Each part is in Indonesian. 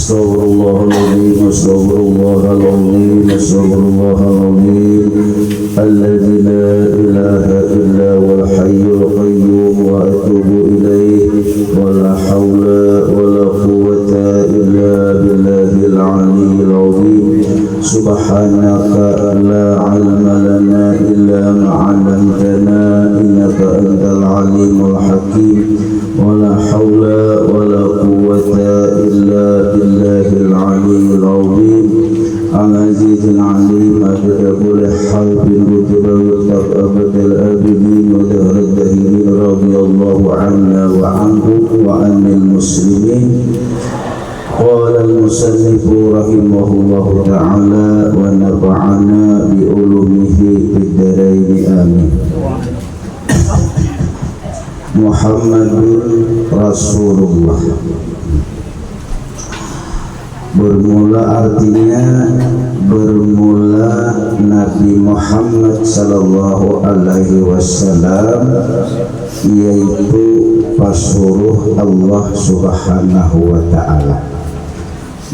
Astaghfirullahaladzim, astaghfirullahaladzim, astaghfirullahaladzim. Alladzi la ilaha illa wal hayyul qayyum wa atubu ilaih. Wa la hawla wa la quwwata illa billahil aliyyil azim. Subhanaka la ilma lana illa ma 'allamtana innaka antal alimul hakim. Wa la hawla wa la quwwata illa billahil aliyyil azim. Al-azizul alim adabul haibin wujudul abadul abidin wa dahrat dahirin radiyallahu anna wa anhu wa anil muslimin. Qala al-musannifu rahimahullahu ta'ala wa nafa'ana bi ulumihi fid dharain amin. Muhammadur Rasulullah. Bermula artinya bermula Nabi Muhammad sallallahu alaihi wasallam, yaitu pasuruh Allah subhanahu wa ta'ala.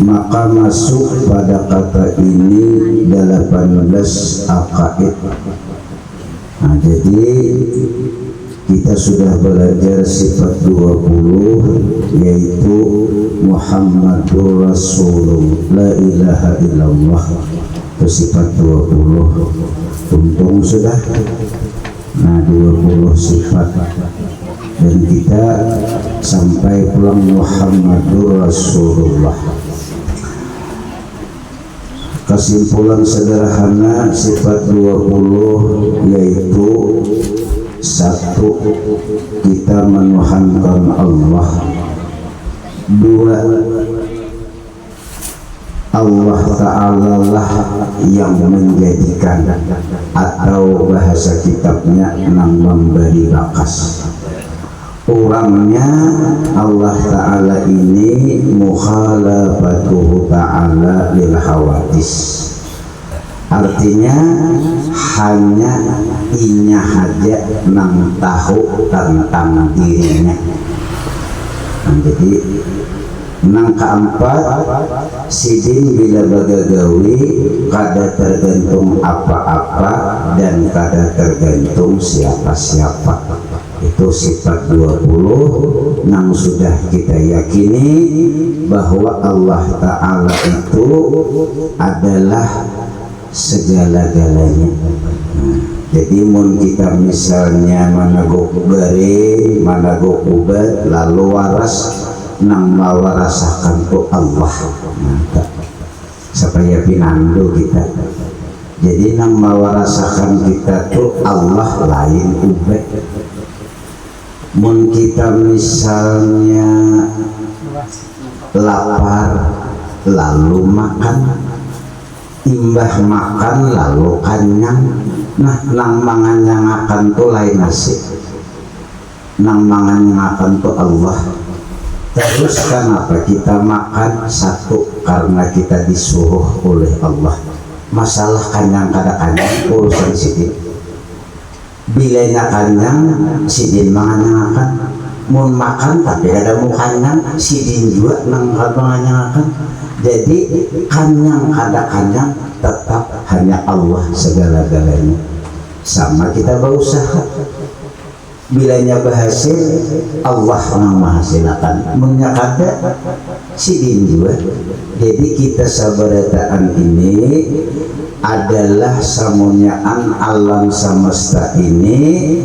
Maka masuk pada kata ini 18 akaid. Nah, jadi kita sudah belajar sifat 20, yaitu Muhammadur Rasulullah, la ilaha illallah, itu sifat 20. Untung sudah. Nah, 20 sifat, dan kita sampai pulang Muhammadur Rasulullah. Kesimpulan sederhana sifat 20 yaitu: 1. Kita menuhankan Allah. 2. Allah Ta'ala lah yang menjadikan, atau bahasa kitabnya nang memberi bakas. Orangnya Allah Ta'ala ini mukhalafatuhu ta'ala lil hawadis. Artinya hanya inya haja nang tahu tentang dirinya. Nah, jadi nang keempat, sidin bila bagagawi kada tergantung apa-apa dan kada tergantung siapa-siapa. Itu sifat 20 yang sudah kita yakini bahwa Allah Ta'ala itu adalah segala-galanya. Jadi mun kita misalnya managok beri, managok ubat, lalu waras nang mawarasakan tu Allah, supaya pinandu kita. Jadi nang mawarasakan kita tu Allah, lain ubat. Mun kita misalnya lapar lalu makan, imbah makan lalu kenyang. Nah, nang manganyangakan tu lain nasi, nang manganyangakan tu Allah. Terus kenapa kita makan? 1, karena kita disuruh oleh Allah. Masalah kenyang kada kenyang urusan sidin. Bilanya kenyang, sidin manganyangakan. Mun makan tapi ada mau kenyang, sidin juga nang manganyangakan. Jadi kenyang kada kenyang tetap hanya Allah segala-galanya. Sama kita berusaha, bilanya berhasil Allah yang menghasilkan, menyakada sidin juga. Jadi kita sabarataan ini adalah samunyaan alam semesta ini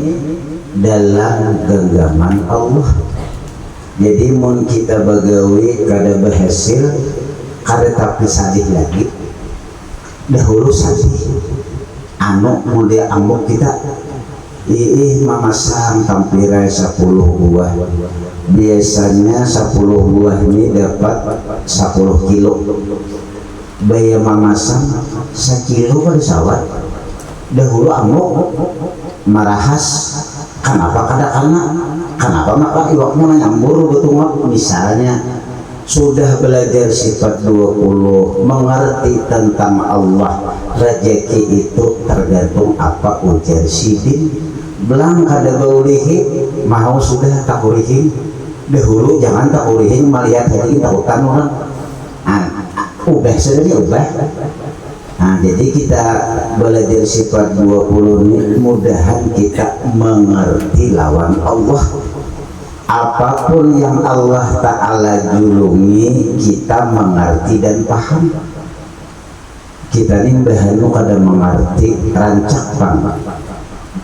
dalam genggaman Allah. Jadi mun kita bagawi kada berhasil, kada tapi sadih lagi. Dahulu sadih, anu mulia amuk kita mamasang tampirai 10 buah. Biasanya 10 buah ini dapat 10 kilo. Baya mamasang 1 kilo pada sawat. Dahulu amuk marahas, kenapa kada kana? Kenapa maka iwaknya nyambur betul. Misalnya sudah belajar sifat 20, mengerti tentang Allah, rezeki itu tergantung apa ujar sidin. Belang kada baulihi, mau sudah tak ulihin. Dahulu jangan tak ulihin, melihat hari tahutan orang. ubah sebenarnya ubah. Nah, jadi kita belajar sifat 20 ini mudahan kita mengerti lawan Allah. Apapun yang Allah Ta'ala julungi kita mengerti dan paham. Kita ini bahanu kada mengerti rancak pang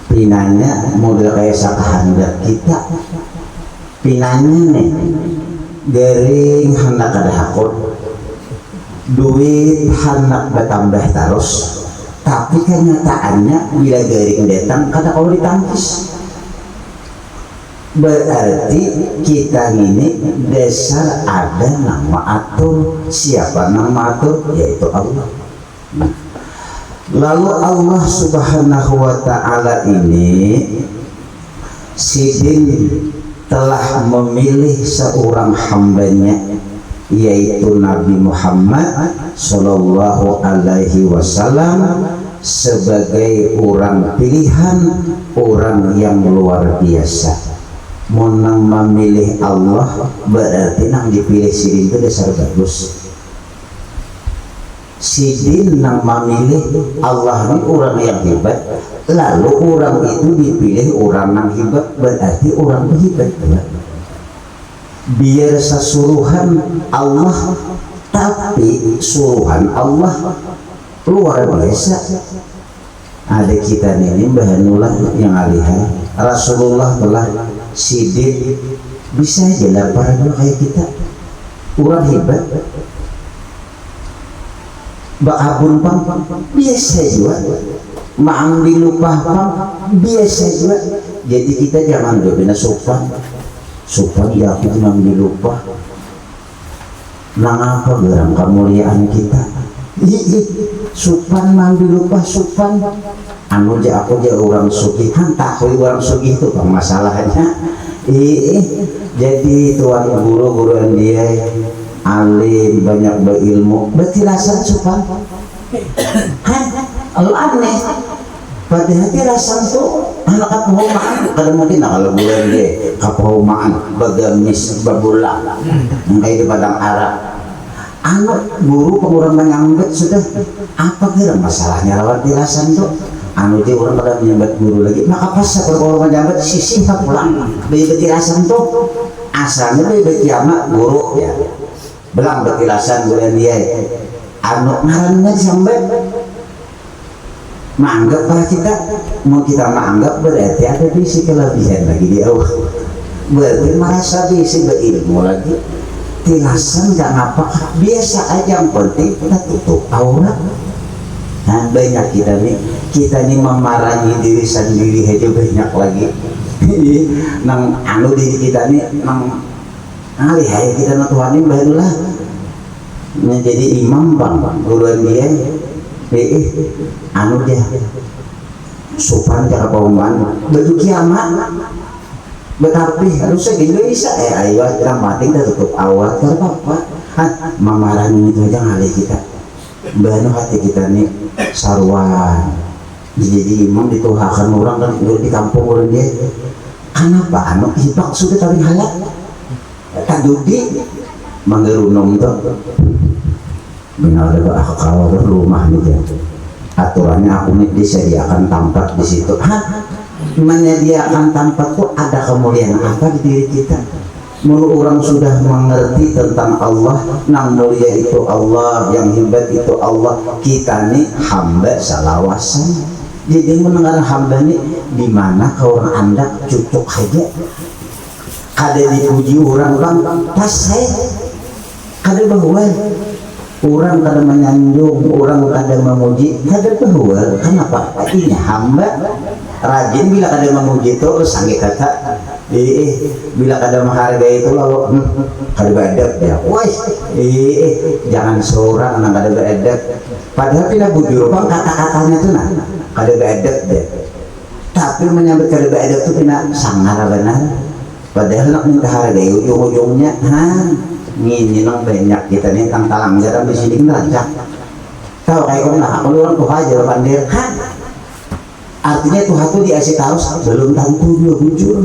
pinanya model kayak sakahandak kita pinanya nih garing hendak kada hakut duit hendak bertambah terus, tapi kenyataannya bila garing datang kada kau ditangkis. Berarti kita ini dasar ada nama atur. Siapa nama atur? Yaitu Allah. Lalu Allah Subhanahu wa Ta'ala ini sidin telah memilih seorang hambanya, yaitu Nabi Muhammad Sallallahu Alaihi Wasallam sebagai orang pilihan, orang yang luar biasa. Menang memilih Allah berarti nang dipilih sidin itu dasar bagus. Sidin nang memilih Allah ini orang yang hebat, lalu orang itu dipilih orang yang hebat berarti orang hebat. Biar sesuruhan Allah tapi suruhan Allah luar biasa. Ada kita ini bahanulah yang alihah Rasulullah telah sidin bisa jalan para dua kayak kita orang hebat bakabun pang biasa juga maang dilupah pang biasa juga. Jadi kita jangan berbeda sopan ya aku memang dilupah nang apa gerang kemuliaan kita supan mang dilupah supan anu ja aku ja orang sugihan tahu orang sugih itu bang masalahnya. Jadi tuan guru dia alim banyak berilmu bertilasan supan aneh pada hati rasan tuh anak kapahumaan kada mungkin kalau bulan dia kapahumaan bagamis babulang yang kayak di padang Arab. Anak guru pengurang menyambet sudah apa kira masalahnya lawan tilasan tuh anu dia orang pada menyambet guru lagi maka pas pengurang menyambet sisi pulang bagi tilasan tuh asalnya bagi kiamat guru ya belang betilasan bulan dia anu ngarannya disambet menganggap para kita mau kita menganggap berarti ada bisi kelebihan lagi di Allah berarti merasa bisi berilmu lagi tilasan gak apa biasa aja yang penting kita tutup aurat. Nah banyak kita nih memarahi diri sendiri aja banyak lagi nang anu diri kita nih nang alih aja kita na Tuhan ini barulah menjadi imam bang guruan dia anu dia sopan cara pauman baju kiamat betapi harusnya di Indonesia ayo kita mati kita tutup awal karena apa mamarahin itu aja ngalih kita banu hati kita nih sarwan jadi imam dituhakan orang kan di kampung orang dia kenapa anu hibak sudah tapi halak kadudi manggerunong tuh benar ada akal rumah nih ya aturannya aku nih disediakan tempat di situ menyediakan tempat tuh ada kemuliaan apa di diri kita. Menurut orang sudah mengerti tentang Allah, nang mulia itu Allah, yang hebat itu Allah. Kita nih hamba salawasan. Jadi mendengar hamba nih di mana kau orang anda cucuk aja. Ada dipuji orang bang, pas saya ada bahwa orang kada menyanjung, orang kada memuji, kada bahwa kenapa? Ini hamba rajin bila kada memuji itu sanggih kata bila kada menghargai itu lalu kada beradab ya woi jangan seorang yang kada beradab padahal bila bujur bang kata-katanya itu nah kada beradab deh tapi menyambut kada beradab itu kena sangar benar padahal nak minta hargai ujung-ujungnya ini nang banyak kita nih tang talang jalan di sini ngerancak tahu kayak kau nah aku orang tuh aja pandir artinya Tuhan itu diasih tahu belum tentu dia bujur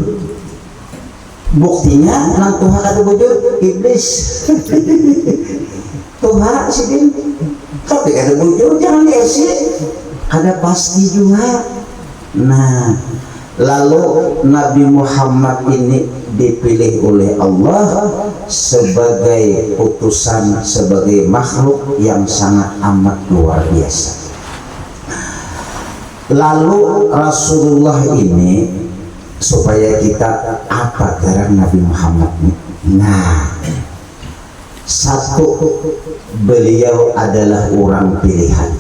buktinya nang Tuhan kata bujur iblis Tuhan sih din. Tapi kata bujur jangan diisi. Ada pasti juga. Nah, lalu Nabi Muhammad ini dipilih oleh Allah sebagai utusan, sebagai makhluk yang sangat amat luar biasa. Lalu Rasulullah ini supaya kita apa garam Nabi Muhammad ini? Nah, satu, beliau adalah orang pilihan.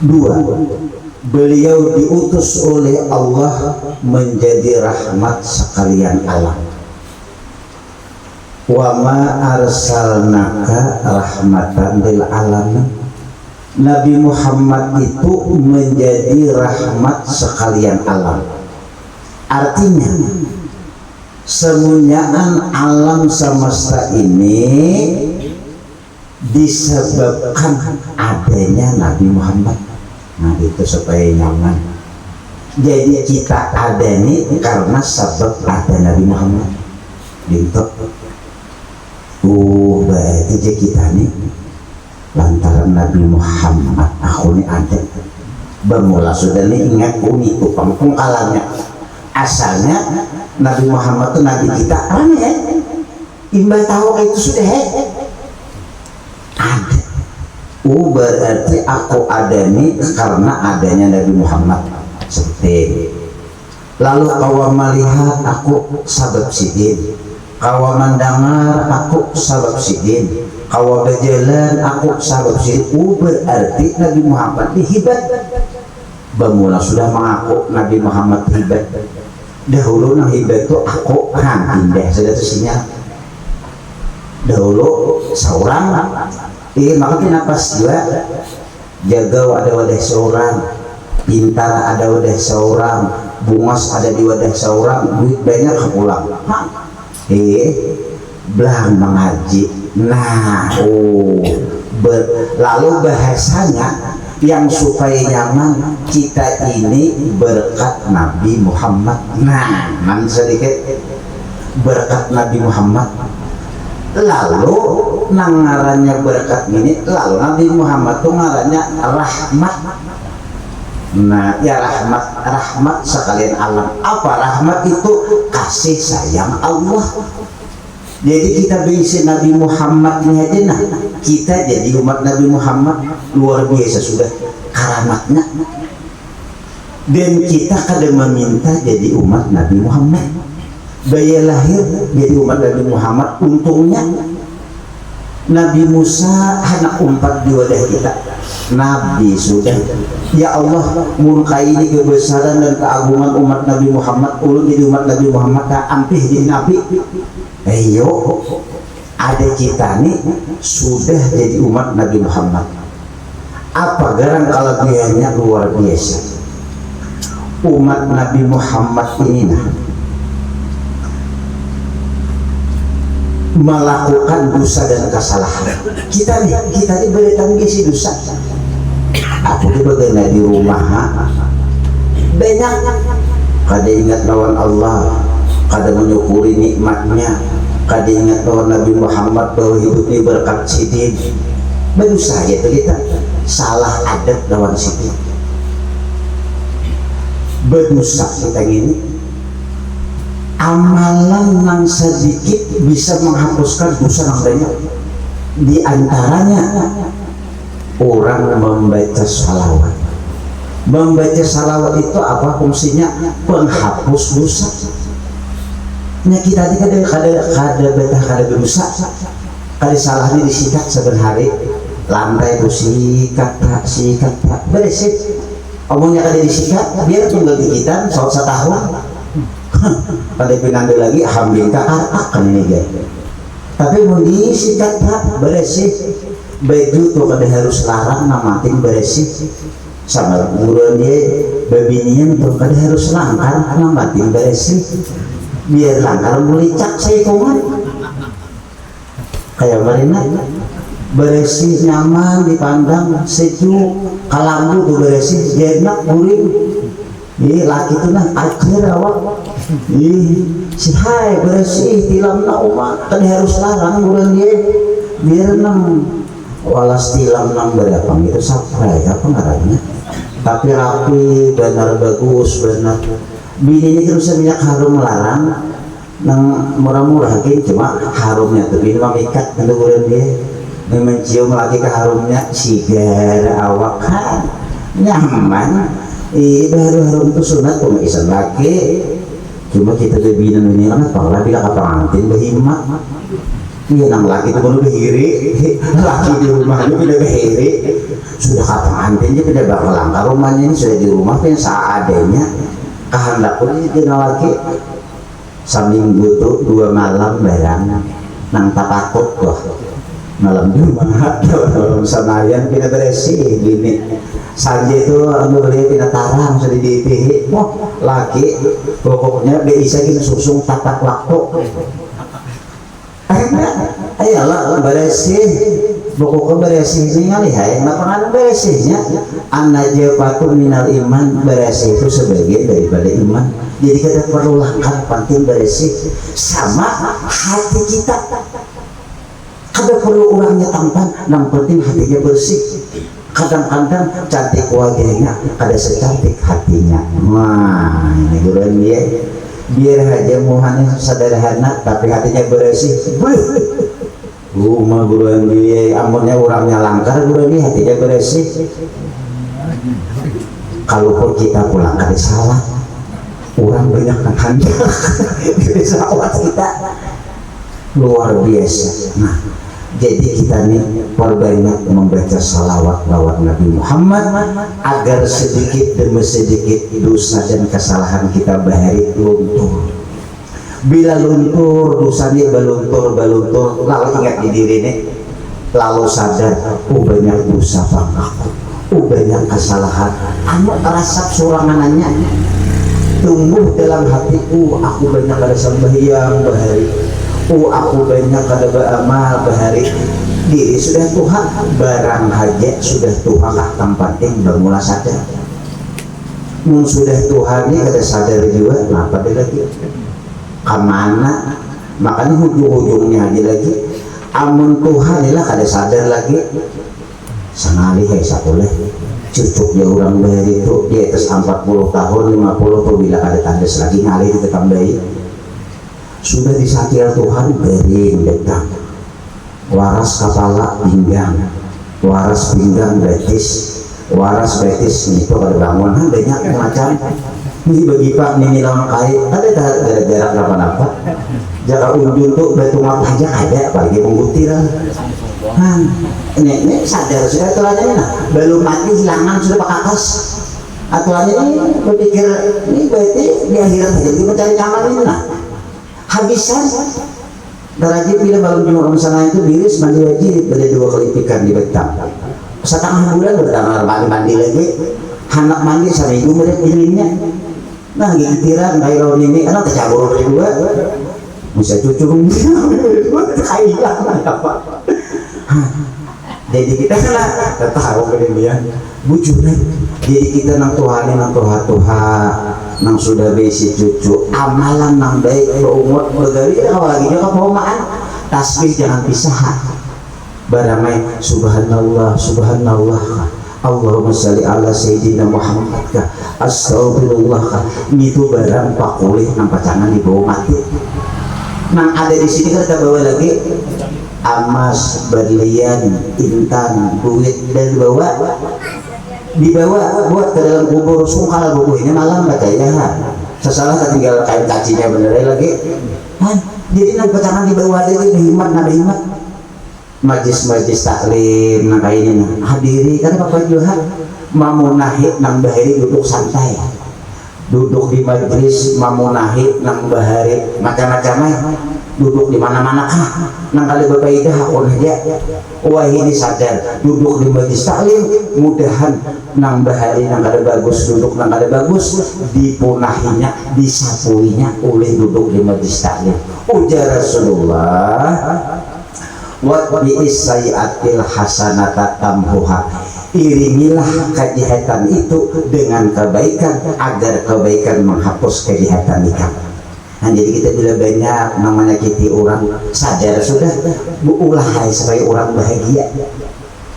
Dua, beliau diutus oleh Allah menjadi rahmat sekalian alam. Wa ma arsalnaka rahmatan lil alamin. Nabi Muhammad itu menjadi rahmat sekalian alam. Artinya semuanyaan alam semesta ini disebabkan adanya Nabi Muhammad. Nah itu supaya nyaman. Jadi kita ada ini karena sebab ada Nabi Muhammad. Gitu. Berarti kita nih lantaran Nabi Muhammad aku nih ada. Bermula sudah nih ingat uni upang pengkalannya. Asalnya Nabi Muhammad itu Nabi kita aneh. Imbah tahu itu sudah ada. Berarti aku ada nih karena adanya Nabi Muhammad. Seperti lalu kau melihat aku sabab sidin, kau mendengar aku sabab sidin, kau berjalan aku sabab sidin. Berarti Nabi Muhammad dihibat. Bermula sudah mengaku Nabi Muhammad hibat. Dahulu nah hibat itu aku pindah sudah tersinya. Dahulu seorang makanya napas juga jaga ada wadah seorang, pintar ada wadah seorang, bungas ada di wadah seorang, duit banyak pulang. Belang mengaji. Nah, lalu bahasanya yang supaya nyaman, kita ini berkat Nabi Muhammad. Nah, sedikit berkat Nabi Muhammad. Lalu ngarannya berkat ini, lalu Nabi Muhammad itu ngarannya rahmat. Nah ya rahmat sekalian alam. Apa rahmat itu? Kasih sayang Allah. Jadi kita bisa Nabi Muhammad ini aja, nah kita jadi umat Nabi Muhammad luar biasa sudah karamatnya. Dan kita kadang meminta jadi umat Nabi Muhammad. Bayi lahir jadi umat Nabi Muhammad. Untungnya Nabi Musa anak umpat di wadah kita. Nabi sudah. Ya Allah, murka ini kebesaran dan keagungan umat Nabi Muhammad. Ulun jadi umat Nabi Muhammad, tak ampih jadi Nabi. Ayo, ada kita nih sudah jadi umat Nabi Muhammad. Apa garang kalau dianya luar biasa. Umat Nabi Muhammad ini nah melakukan dosa dan kesalahan. Kita nih beretanggi si dosa. Aku bagaimana di rumah banyak kada ingat lawan Allah, kada menyukuri nikmatnya, kada ingat lawan Nabi Muhammad bahwa hidup ini berkat sidin. Berdosa gitu kita, salah adab lawan sidin. Berdosa kita ini. Amalan yang sedikit bisa menghapuskan dosa yang banyak. Di antaranya orang membaca salawat. Membaca salawat itu apa fungsinya? Penghapus dosa. Nah kita tadi kada berdosa, kada salahnya disikat sebenhari, lantai itu sikat beresik. Omongnya kada disikat, biar tunggal dikitan setahun. Pada pinandu lagi hamil akan ini guys. Tapi mau disikat beresih baju tuh kada harus larang namatin beresih sama buruan dia babinian tuh kada harus langkar namatin beresih biar langkar mulicak saikongan kayak marina beresih nyaman dipandang sejuk kalambu tuh beresih enak guring. Laki itu nah akhir awak si hai bersih tilam na umat kan harus larang bulan dia biar walas tilam nang berapa itu saprai apa ngarannya, tapi rapi benar bagus benar bininya terus minyak harum melarang nang murah-murah gitu cuma harumnya tuh bini memikat untuk bulan dia mencium lagi ke harumnya sigar awak kan nyaman baru harum itu sunat kok isan lagi cuma kita bini ini kan kalau bila kata pengantin berhimat iya nang laki itu baru behiri laki di rumah itu tidak behiri sudah kata pengantin dia tidak bakal langkah rumahnya ini sudah di rumah yang seadanya kehendak pun ini laki saminggu tuh 2 malam barang nang tak takut tuh malam Jumat malam sanayan tidak bersih gini saja itu ambil dia tidak tarang sudah ditihi wah laki pokoknya dia bisa gitu susung tatak waktu ayolah beresih pokoknya beresih ini ngalih ya nggak pernah beresihnya an-najafatu minal iman beresih itu sebagian daripada iman jadi kita perlu langkah penting beresih sama hati kita kada perlu orangnya tampan yang penting hatinya bersih kadang-kadang cantik wajahnya kada secantik hatinya wah ini guruan dia biar aja muhannya sederhana tapi hatinya bersih rumah guruan dia amunnya orangnya langkar guruan dia hatinya bersih kalaupun kita pulang kada salah orang banyak handal dari salawat kita luar biasa. Nah jadi kita nih perbanyak membaca salawat lawat Nabi Muhammad agar sedikit demi sedikit dosa dan kesalahan kita bahari luntur. Bila luntur dosanya baluntur lalu ingat di diri nih lalu sadar banyak dosa bangkaku banyak kesalahan anu terasap suranganannya tumbuh dalam hatiku aku banyak ada sembahyang bahari aku banyak ada beramal bahari diri sudah Tuhan barang hajat sudah Tuhan tempat yang bermula sadar sudah Tuhan ini kada sadar juga kenapa dia lagi kemana makanya ujung-ujungnya aja lagi amun Tuhan inilah kada sadar lagi sangali hai sakuleh cucuknya orang bahari itu di atas 40 tahun 50 tuh bila kada tandas lagi ngalih ditambahi sudah disakir Tuhan garing datang waras kepala pinggang waras pinggang betis waras betis itu kada bangun banyak macam ini bagi pak ini lawan kait ada gara-gara kenapa-napa jaga ujung tuh betul apa aja ada apalagi menggutir ini sadar sudah aturannya nah belum mati hilangan sudah pakakas aturannya ini berpikir ini berarti di akhirat jadi mencari nyaman ini nah habisan derajat bila balon jumlah misalnya itu biris mandi wajib beda 2 kali pikan di betang setengah bulan udah mandi lagi anak mandi seminggu melihat dirinya nah giliran kayak lawan ini karena tercabur berdua bisa cucu kayak apa jadi kita kan tahu kemudian bujurnya jadi kita nang Tuhan nang sudah besi cucu amalan nang baik berumur bergari kita lagi juga kepomaan tasbih jangan pisah baramai subhanallah Allahumma sholli ala sayyidina Muhammad ka astagfirullah ka itu barang pakulih nang pacangan di bawah mati nang ada di sini kita bawa lagi emas, berlian, intan, duit dan dibawa buat ke dalam kubur sungkal buku ini malam katanya sesalah tinggal kain kacinya bener lagi jadi nang pecahan dibawa ada dihimat majlis taklim nang kayak ini hadiri kan Bapak Johan mamunahid nang bahari duduk santai duduk di majlis mamunahid nang bahari macam-macamnya duduk di mana-mana nang kali berpaidah hakun aja wah ini sadar duduk di majlis taklim mudahan nang bahari nang kada bagus duduk nang kada bagus dipunahinya disapuinya oleh duduk di majlis taklim ujar Rasulullah wa bi'isai'atil hasanata tamhuha iringilah kejahatan itu dengan kebaikan agar kebaikan menghapus kejahatan itu. Nah, jadi kita bila banyak namanya kita orang sadar sudah ulah supaya orang bahagia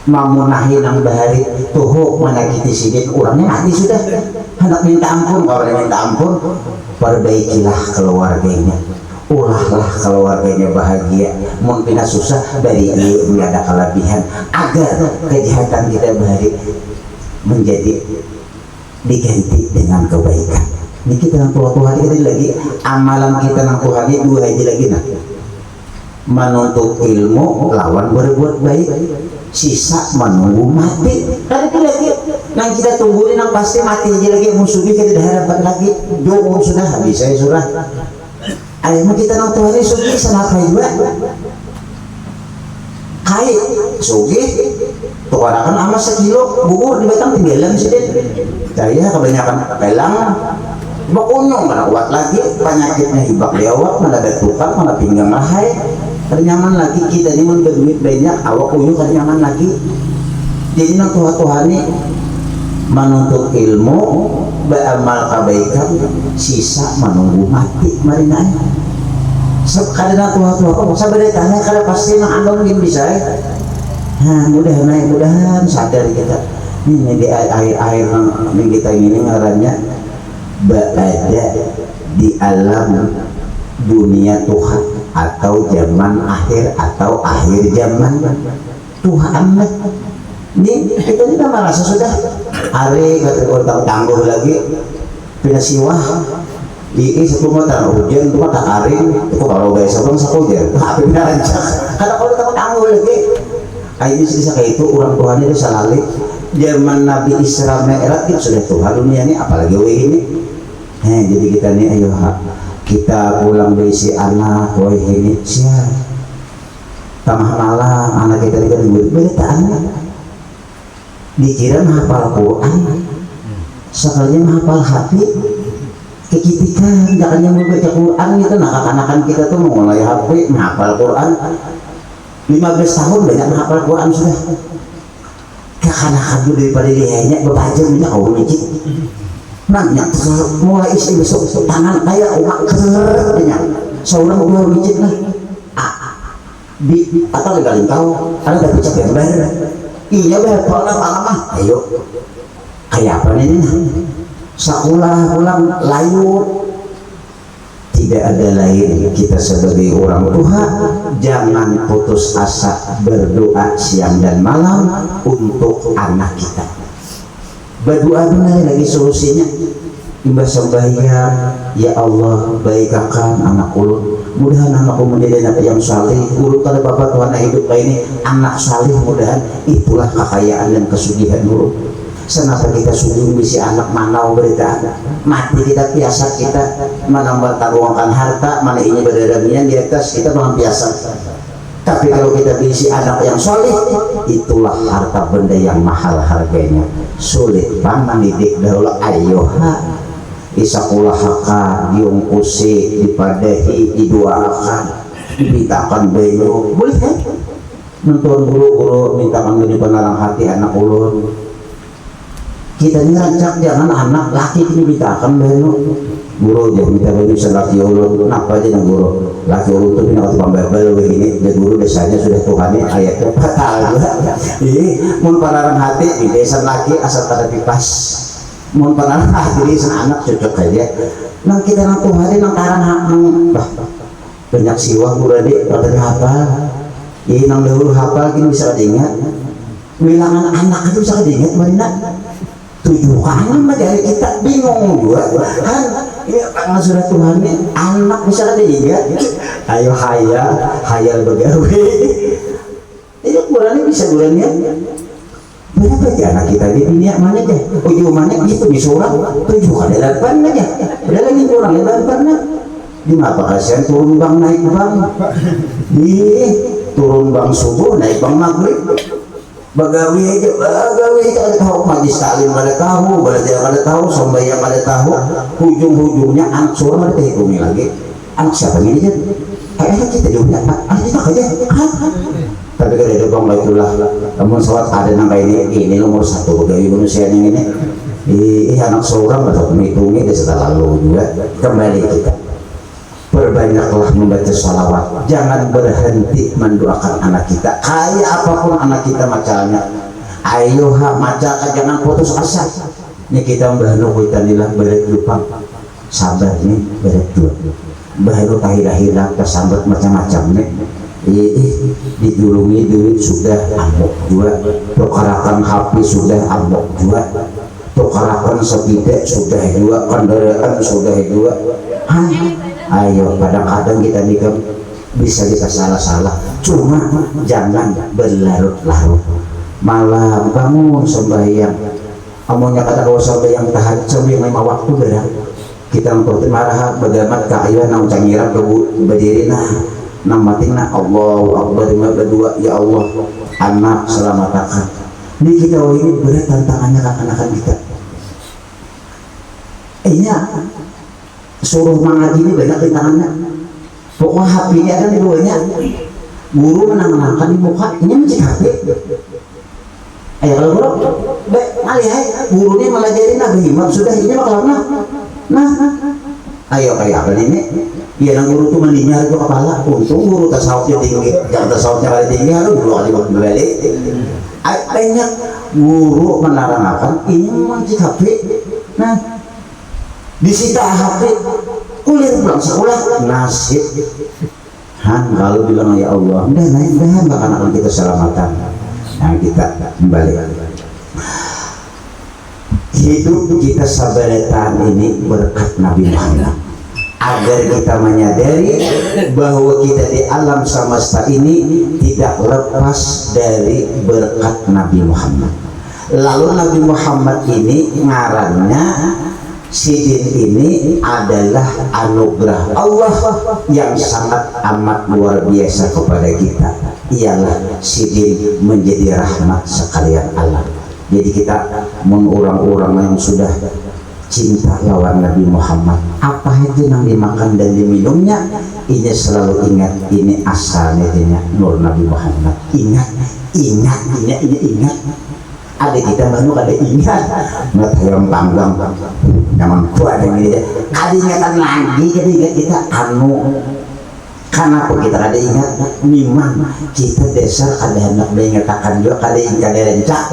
mamunahi nang bahari tuh menyakiti sidin orangnya mati sudah, hendak minta ampun. Kalau minta ampun, perbaikilah keluarganya, ulahlah keluarganya bahagia. Mungkin susah dari ini nggak ada kelebihan agar kejahatan kita bahari menjadi diganti dengan kebaikan. Ini kita nang Tuhan kita lagi amalan kita nang Tuhan ini 2 haji lagi nah, menuntut ilmu lawan berbuat baik, sisa menunggu mati. Kan itu lagi nang kita tungguin nang pasti mati aja lagi musuhnya kita harapan lagi jauh sudah habis saya surah. Ayo kita nang Tuhan ini sugi salah juga kait sugi tukarakan sama sekilo bubur di batang tinggalan sih saya kebanyakan pelang bakunyong mana kuat lagi penyakitnya hibak lewat mana ada tukar mana pinggang rahai ternyaman lagi kita ini berduit banyak awak uyuh ternyaman lagi. Jadi nang Tuhan ini menuntut ilmu beramal kebaikan sisa menunggu mati marina kadang Tuhan sabar tanya karena pasti nang andong bisa mudah-mudahan sadar kita ini di air yang kita ini ngarannya berada di alam dunia Tuhan atau zaman akhir atau akhir zaman Tuhan. Ini kita tidak merasa sudah hari kata orang tangguh lagi pindah siwah di satu mata hujan itu mata kering itu kalau biasa bang satu hujan tapi pindah rancak kata kalau kita tangguh lagi ini sisa kayak itu orang Tuhan itu salali zaman Nabi Isra Mi'raj itu sudah Tuhan dunia ini apalagi ini. Jadi kita nih ayo kita pulang dari si anak woi ini siap tamah malam anak kita ini kan berita anak dikira menghafal Quran sekalinya menghafal hati kekitikan jangan yang membaca Quran itu anak-anakan kita tuh mulai HP menghafal Quran 15 tahun banyak menghafal Quran sudah kekanakan dulu daripada dia berbaca minyak kau nyicik nanya mulai isi besok tangan kayak umak kerja seorang udah wujud lah di atau legalin tahu ada dapat cap yang bayar iya berapa lama ayo kayak apa ini sekolah pulang layut tidak ada lain kita sebagai orang tua jangan putus asa berdoa siang dan malam untuk anak kita. Berdoa benar lagi solusinya imbas sembahyang ya Allah baikakan anak ulun mudahan anakku menjadi anak yang saleh urut kalau bapak Tuhan hidup kayak ini anak saleh mudahan itulah kekayaan dan kesugihan dulu. Kenapa kita sujud bisi anak manau berita mati kita biasa kita menambah taruhkan harta mana ini berdadamian di atas kita memang biasa. Tapi kalau kita bisi anak yang soleh itulah harta benda yang mahal harganya. Sulit paman didik dahulu ayoha isakulah haka diungkusi dipadahi diduakan dibitakan bayu boleh kan nonton guru-guru mintakan beli penalang hati anak ulun kita ini rancak jangan anak laki ini bitakan bayu guru dia minta baju selaki ulun kenapa aja nang guru laki ulun tuh pindah ke pembebel begini dan guru desanya sudah Tuhan ayatnya fatal ini mun panarang hati di desa laki asal tada pipas mun panarang hati anak cocok aja nang kita nang Tuhan nang karang bah banyak siwa guru adik pada hafal ini nang dahulu hafal ini bisa diingat bilangan anak itu bisa diingat mana tujuan mah dari kita bingung juga kan ini karena sudah Tuhan ini anak bisa diingat ayo hayal begawe ini bulannya bisa bulannya berapa aja anak kita di dunia mana aja ujungannya itu di surau tujuan ada depan aja udah lagi kurang ya depannya di apa kasihan turun bang naik bang turun bang subuh naik bang maghrib bagawi aja ada tahu majlis taklim ada tahu belajar ada tahu sembahyang ada tahu ujung-ujungnya anak surga ada hitungnya lagi anak siapa ini aja ayah kita juga anak kita aja tapi kan ada bang itulah namun sholat ada nangka ini nomor 1 bagawi manusia yang ini anak seorang atau menghitungnya dia sudah lalu juga kembali kita banyaklah membaca sholawat, jangan berhenti mendoakan anak kita kayak apapun anak kita macamnya. Ayo maca, jangan putus asa. Ini kita mbahnu kuitanilah berat lupa sabar nih berat dua baru tahir-tahirlah kesambat macam-macam nih. Dijulungi duit sudah ambok juga, tukarakan HP sudah ambok juga, tukarakan sepeda sudah juga, kendaraan sudah juga. Ayo kadang-kadang kita bisa kita salah-salah, cuma jangan berlarut-larut. Malam bangun sembahyang, amunnya kata kau sembahyang tahajud yang 5 waktu berat kita ngikutin marah bagaimana keayuan nang cangiran berdiri namatina Allahu Akbar berdua ya Allah anak selamatkan. Ini kita ini berat tantangannya anak-anak kita. Suruh mengaji ini banyak tantangannya. Pokoknya HP-nya ada di bawahnya. Guru menang-menangkan di muka ini mencik HP. Ayo kalau guru, baik alih gurunya melajarin Nabi Imam sudah ini makalana. Ayo kayak apa ini? Iya, nang guru tuh mandinya itu kepala. Untung guru tasawufnya tinggi, jangan tasawufnya kali tinggi, harus 2 kali berbalik. Banyak guru menerangkan ini memang HP. Nah, disita HP, kuliah pulang sekolah, nasib. Kalau bilang ya Allah, udah naik dah, anak-anak kita selamatan. Nah kita kembali. Hidup kita sabaratan ini berkat Nabi Muhammad. Agar kita menyadari bahwa kita di alam semesta ini tidak lepas dari berkat Nabi Muhammad. Lalu Nabi Muhammad ini ngarannya Sidin ini adalah anugerah Allah yang sangat amat luar biasa kepada kita. Ialah Sidin menjadi rahmat sekalian alam. Jadi kita orang-orang yang sudah cinta lawan Nabi Muhammad, apa itu yang dimakan dan diminumnya, ini selalu ingat ini asalnya nur Nabi Muhammad. Ingat. Ada kita baru ada ingat, nggak yang panggang, jangan kuat yang ini. Ada ingatan lagi, jadi ingat kita Kenapa kita ada ingat? Memang kita dasar ada hendak diingatakan juga kali ingat rencak.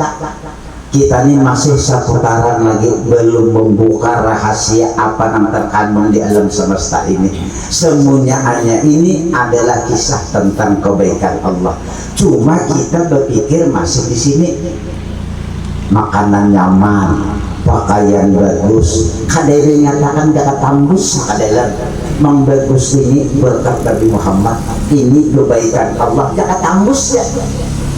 Kita ini masih seputaran lagi belum membuka rahasia apa yang terkandung di alam semesta ini. Semuanya ini adalah kisah tentang kebaikan Allah. Cuma kita berpikir masih di sini. Makanan nyaman, pakaian bagus, kadang nyatakan gak tambus kadang membagus ini berkat Nabi Muhammad. Ini kebaikan Allah gak tambus ya.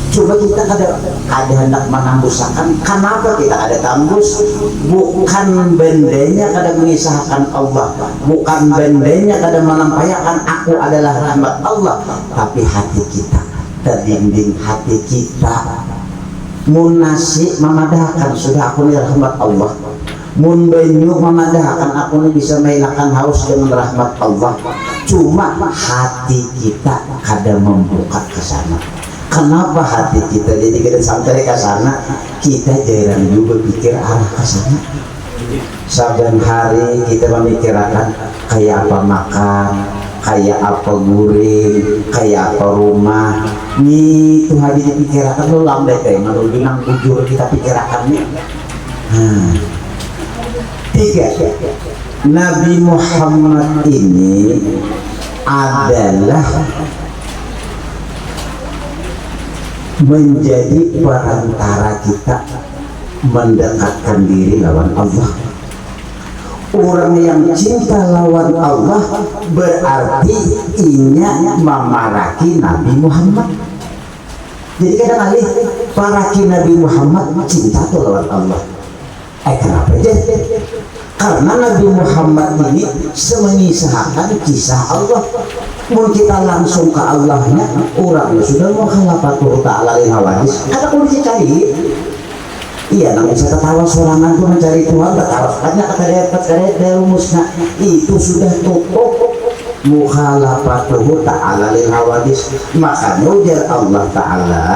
Coba kita ada hendak menambusakan. Kenapa kita ada tambus? Bukan bendanya kadang mengisahkan Allah, bukan bendanya kadang menampakkan aku adalah rahmat Allah, tapi hati kita terbimbing, hati kita munasi memadahkan sudah aku ini rahmat Allah, mun banyu memadahkan aku ini bisa menghilangkan haus dengan rahmat Allah. Cuma hati kita kadang membuka ke sana. Kenapa hati kita jadi kita sampai ke sana? Kita jarang juga pikir arah ke sana. Saban hari kita memikirkan kayak apa makan, kayak apa guring, kayak apa rumah. Itu hadi dipikirkan lu lambat kayak malu binang bujur kita pikirkan nih. 3. Nabi Muhammad ini adalah menjadi perantara kita mendekatkan diri lawan Allah. Orang yang cinta lawan Allah berarti inya memaraki Nabi Muhammad. Jadi kadang-kadang paraki Nabi Muhammad cinta tuh lawan Allah. Kenapa aja? Karena Nabi Muhammad ini mengisahkan kisah Allah. Mau kita langsung ke Allahnya, orangnya sudah menghalapatu ta'ala lil hawadis. Kata kudu dicari. Iya, nang bisa ketawa sorangan tuh mencari Tuhan, katakannya kata rumusnya itu sudah tutup. Mukhalafatuhu ta'ala lil hawadis. Maka ujar Allah Ta'ala,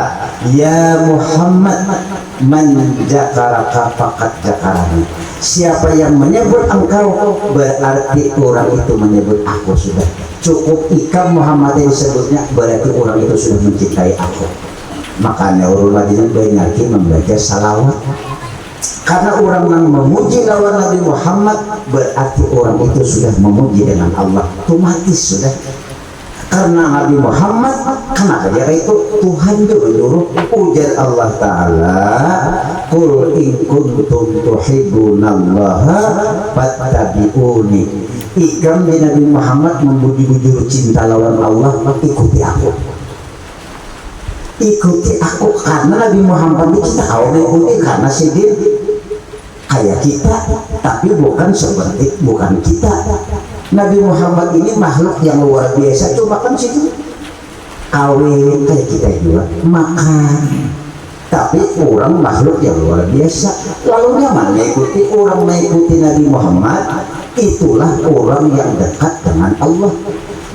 ya Muhammad, man jakaraka faqad jakarani. Siapa yang menyebut engkau, berarti orang itu menyebut aku sudah. Cukup ikam Muhammad disebutnya, berarti orang itu sudah mencintai aku. Makanya orang Madinah banyak membaca salawat. Karena orang yang memuji lawan Nabi Muhammad, berarti orang itu sudah memuji dengan Allah. Otomatis sudah. Karena Nabi Muhammad, kenapa dia itu Tuhan juga menyuruh, ujar Allah Ta'ala, qul in kuntum tuhibbunallaha fattabi'uni. Ikam di Nabi Muhammad membujur-bujur cinta lawan Allah, ikuti aku. Ikuti aku, karena Nabi Muhammad itu kita kau mengikuti karena sidin kayak kita, tapi bukan seperti bukan kita. Nabi Muhammad ini makhluk yang luar biasa. Coba kan situ kawin kayak kita juga makan, tapi orang makhluk yang luar biasa. Lalu nyaman mengikuti orang mengikuti Nabi Muhammad, itulah orang yang dekat dengan Allah.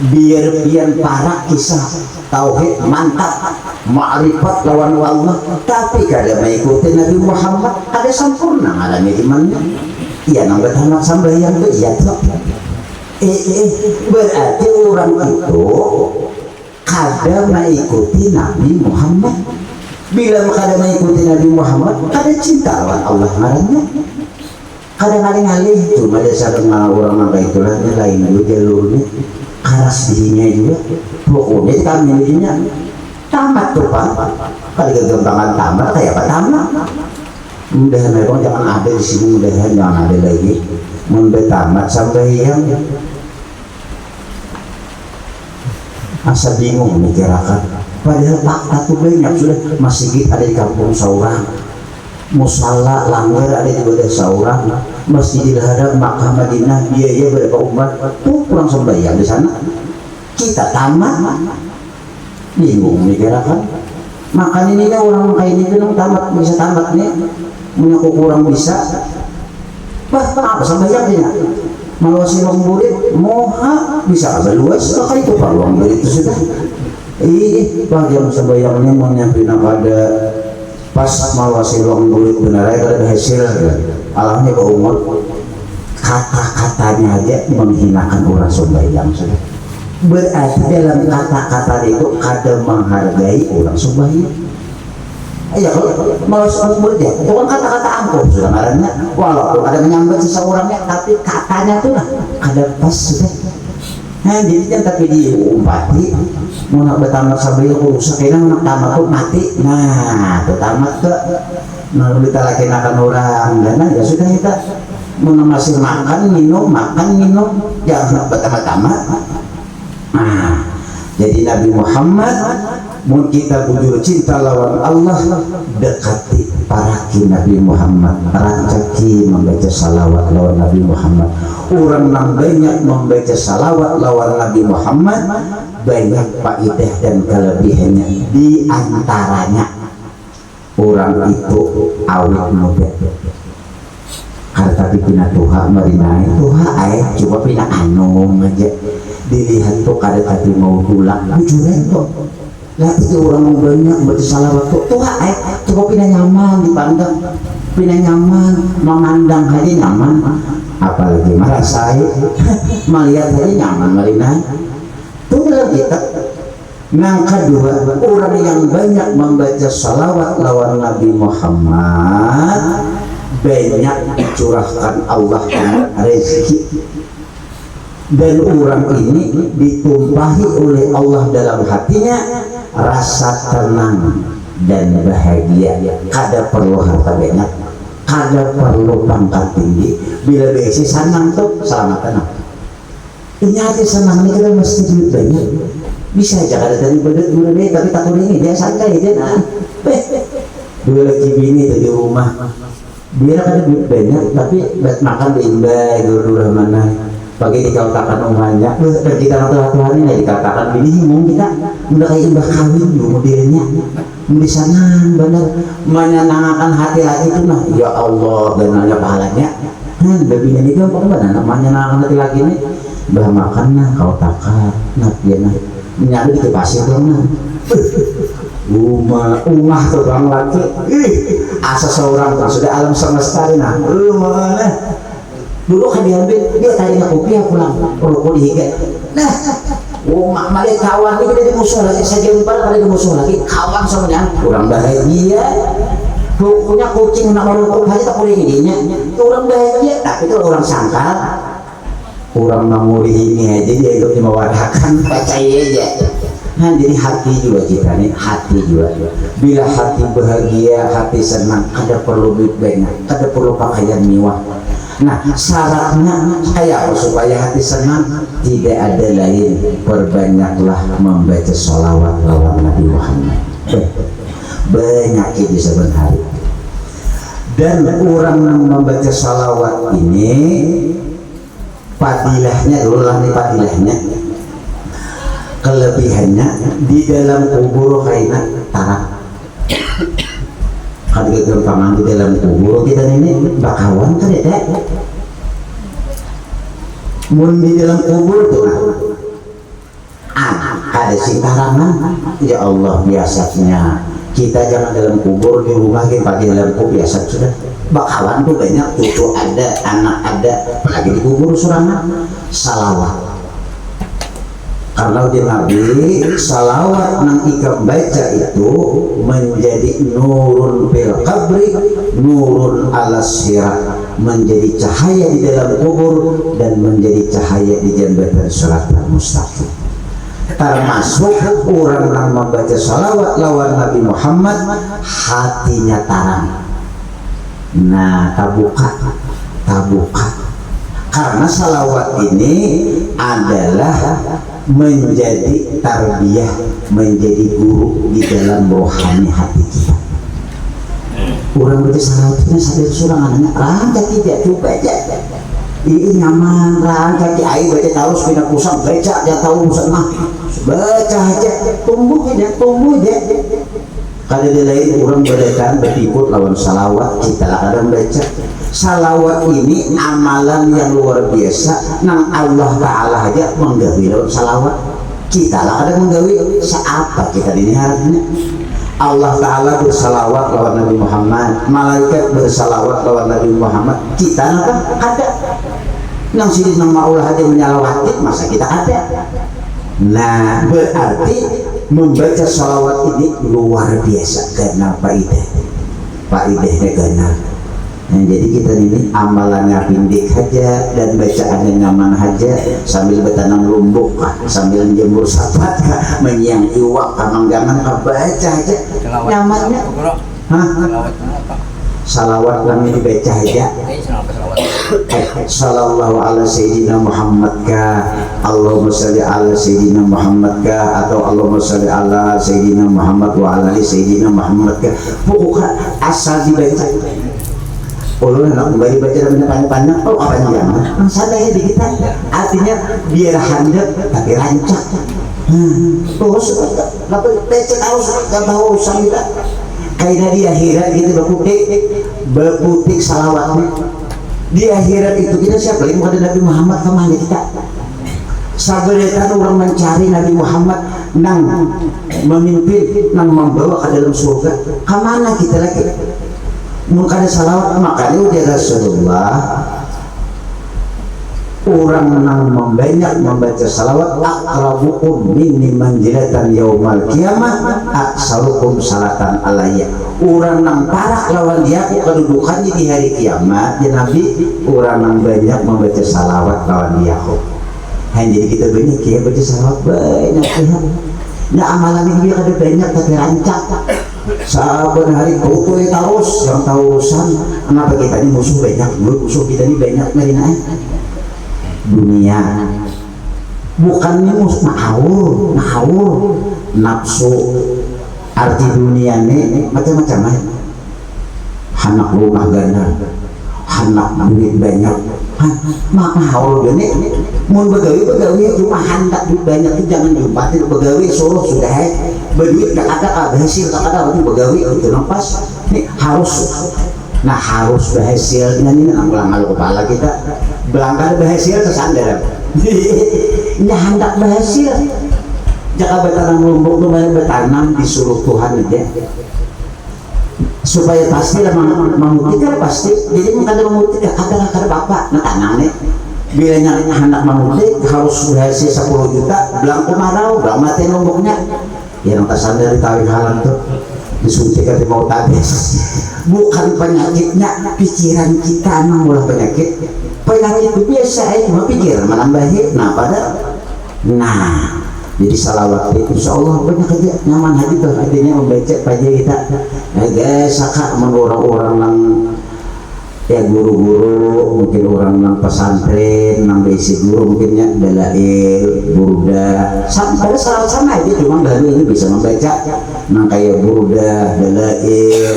Biar para kisah tauhid mantap, ma'rifat lawan Allah, tapi kada mengikuti Nabi Muhammad ada sempurna ngalami imannya. Iya nang bertamak sambayang tuh iya tuh. Berarti orang itu kada mengikuti Nabi Muhammad. Bila kada mengikuti Nabi Muhammad, kada cinta lawan Allah ngarannya. Kada ngalih-ngalih, cuma dasar orang kayak itulah lain juga jalurnya. Keras dirinya juga, pokoknya kami dirinya tamat tuh Pak. Kali kegembangan tamat kayak apa tamat? Mudahan memang jangan ada di sini, mudahan jangan ada lagi. Mudah tamat sampai yang asa bingung mikirakan. Padahal fakta tuh banyak sudah. Masjid ada di kampung seorang, musala langgar ada di Badah seorang, Masjidil Haram Makkah Madinah biaya berapa umat tuh kurang sembahyang di sana. Kita tamat bingung mikirakan. Makanya ini orang kayak ini kan tamat bisa tamat nih, mengaku kurang bisa. Apa sembahyangnya? Malah silong murid moha bisa agak luas, maka itu peluang dari itu sudah. Pak yang sembahyangnya mau nyampe pada pas malah silong murid benar ada hasil. Alhamnya ke umur kata-katanya aja menghinakan orang sembahyang sudah. Berarti dalam kata-kata itu kada menghargai orang sembahyang. Ya kalau malah silong murid ya, itu kan kata-kata angkuh sudah ngarannya. Walaupun ada menyambat seseorangnya, tapi katanya tuh lah kada pas sudah. Nah jadi kan tapi diumpati mau nak bertamat sambil rusak kena nak tamat tuh mati. Nah tuh tamat tuh nah kita lagi nakan orang dan ya sudah kita masih makan minum jangan bertamat-tamat. Nah jadi Nabi Muhammad mun kita bujur cinta lawan Allah, dekati para Nabi Muhammad, rancaki membaca salawat lawan Nabi Muhammad. Orang yang banyak membaca salawat lawan Nabi Muhammad, banyak faedah dan kelebihannya. Di antaranya orang itu awet muda. Harta dipina Tuhan marinai Tuhan coba pina anung aja dilihat tuh kada tadi mau pulang bujuran tuh. Lah itu orang banyak baca salawat tuh coba pina nyaman dipandang, pina nyaman memandang aja nyaman, apalagi merasa melihat aja nyaman marinai tuh dalam kita. Yang kedua, orang yang banyak membaca salawat lawan Nabi Muhammad, banyak dicurahkan Allah rezeki. Dan orang ini ditumpahi oleh Allah dalam hatinya rasa tenang dan bahagia. Kada perlu harta banyak, kada perlu pangkat tinggi. Bila besi senang tuh selamat tenang. Ini hati senang ini kita mesti duit banyak. Bisa aja kada dari bedut tapi takut ini dia santai dia nah. Dua lagi bini tuh di rumah. Biar kada duit banyak tapi buat makan bimbai dulu mana. Pagi dikatakan umahnya, dan kita Tuhan ini dikatakan bingung kita udah kayak imbah kawin dulu modelnya, di sana benar menyenangkan hati lagi itu nah, ya Allah benarnya pahalanya. Babinya ini kan benar menyenangkan hati lagi ini, bah makan nah kau takar, nah dia nah, nyari di pasir dong nah. umah terbang lagi asa seorang kan sudah alam semesta nah mana dulu kan diambil dia tadinya kopi pulang rokok dihiga nah malah kawan ini kita musuh lagi saya jumpa kali musuh lagi kawan semuanya kurang bahagia punya kucing nak merokok aja tak boleh ininya kurang bahagia tapi itu orang sangkal kurang memuri ini aja dia itu mewarahkan percaya aja. Nah, jadi hati juga kita nih, hati juga. Bila hati bahagia, hati senang, ada perlu duit banyak, ada perlu pakaian mewah. Nah, syaratnya kayak supaya hati senang tidak ada lain, perbanyaklah membaca sholawat lawan Nabi Muhammad. Banyak itu sebenarnya. Dan orang yang membaca sholawat ini, fadilahnya dulu lah nih fadilahnya. Kelebihannya di dalam kubur kaina tarak kan gampangan di dalam kubur kita ini bakawan kan ya mun di dalam kubur tuh ada sintarangan ya Allah biasanya kita jangan dalam kubur di rumah kita pakai dalam kubur biasa sudah bakawan tuh banyak cucu ada anak ada apalagi di kubur surangan salawat karena dia Nabi salawat nang ikam baca itu menjadi nurun fil qabri nurun ala sirat menjadi cahaya di dalam kubur dan menjadi cahaya di jembatan siratal mustaqim termasuk orang yang membaca salawat lawan Nabi Muhammad hatinya tarang nah tabuka karena salawat ini adalah menjadi tarbiyah, menjadi guru di dalam rohani hati kita. Orang baca salawatnya sambil surang anaknya, rangka tidak coba aja. Ini nyaman, rangka di air baca tahu sepindah pusang, baca dia tahu pusang mah, baca aja, tumbuh aja. Kalau di lain orang berdekatan berikut lawan salawat kita lah kadang baca. Salawat ini amalan yang luar biasa nang Allah Ta'ala aja menggawi lawan salawat kita lah ada menggawi siapa kita ini harusnya Allah Ta'ala bersalawat lawan Nabi Muhammad malaikat bersalawat lawan Nabi Muhammad kita kan ada nang sini nama Allah aja menyalawati masa kita ada nah berarti membaca salawat ini luar biasa karena faidahnya ganar. Nah, jadi kita ini amalannya pindik aja dan bacaannya nyaman aja sambil bertanam lumbuk sambil menjemur sapat menyiang iwak manggangan baca aja nyamannya salawat kami dibaca aja sallallahu ala sayyidina Muhammad ka Allahumma salli ala sayyidina Muhammad ka atau Allahumma salli ala sayyidina Muhammad wa ala ali sayyidina Muhammad ka pokoknya asal dibaca ulun nak kembali baca dan panjang-panjang apa jangan sadar di kita artinya biar handap tapi rancak terus apa baca tahu sambil kayak di akhirat gitu berputik salawatnya di akhirat itu kita siapa lagi bukan Nabi Muhammad kemana kita sabaratan orang mencari Nabi Muhammad nang memimpin nang membawa ke dalam surga kemana kita lagi maka ada salawat makanya udah Rasulullah orang yang membanyak membaca salawat akrabukum minni manjilatan yaumal qiyamah aksarukum salatan alayya orang yang parah lawan dia kedudukannya di hari kiamat ya Nabi orang yang banyak membaca salawat lawan dia jadi kita banyak ya baca salawat banyak ya nah amalan ini dia ada banyak tapi rancak sahabat hari kau terus yang tahu urusan kenapa kita ini musuh banyak musuh kita ini banyak marina dunia bukannya musuh ngawur nafsu arti dunia ini macam-macam anak rumah ganda anak duit banyak ngawur gini mau begawi cuma hendak duit banyak itu jangan diumpatin begawi suruh sudah berduit tak ada hasil tak ada untuk begawi itu lepas ini harus nah harus berhasilnya ini ngamal kepala kita belangkah berhasil tersandar ini hendak berhasil Jaka betanam lumbuk tuh banyak betanam disuruh Tuhan aja supaya pasti lah membuktikan pasti. Jadi muka ada membuktikan ada bapak nah tanamnya bilanya anak membukti harus hasil 10 juta belang kemarau belang mati lumbuknya ya nonton sadar dikawin halang tuh disuntikan di mau tabes. Bukan penyakitnya pikiran kita mulai penyakit itu biasa cuma pikir menambahin nah pada jadi salawat itu insyaallah banyak aja nyaman hati tuh artinya membaca aja kita guys saka orang-orang yang ya guru-guru mungkin orang yang pesantren yang basic guru mungkinnya dalail burda sampai salah sama aja cuma dari ini bisa membaca yang kayak burda dalail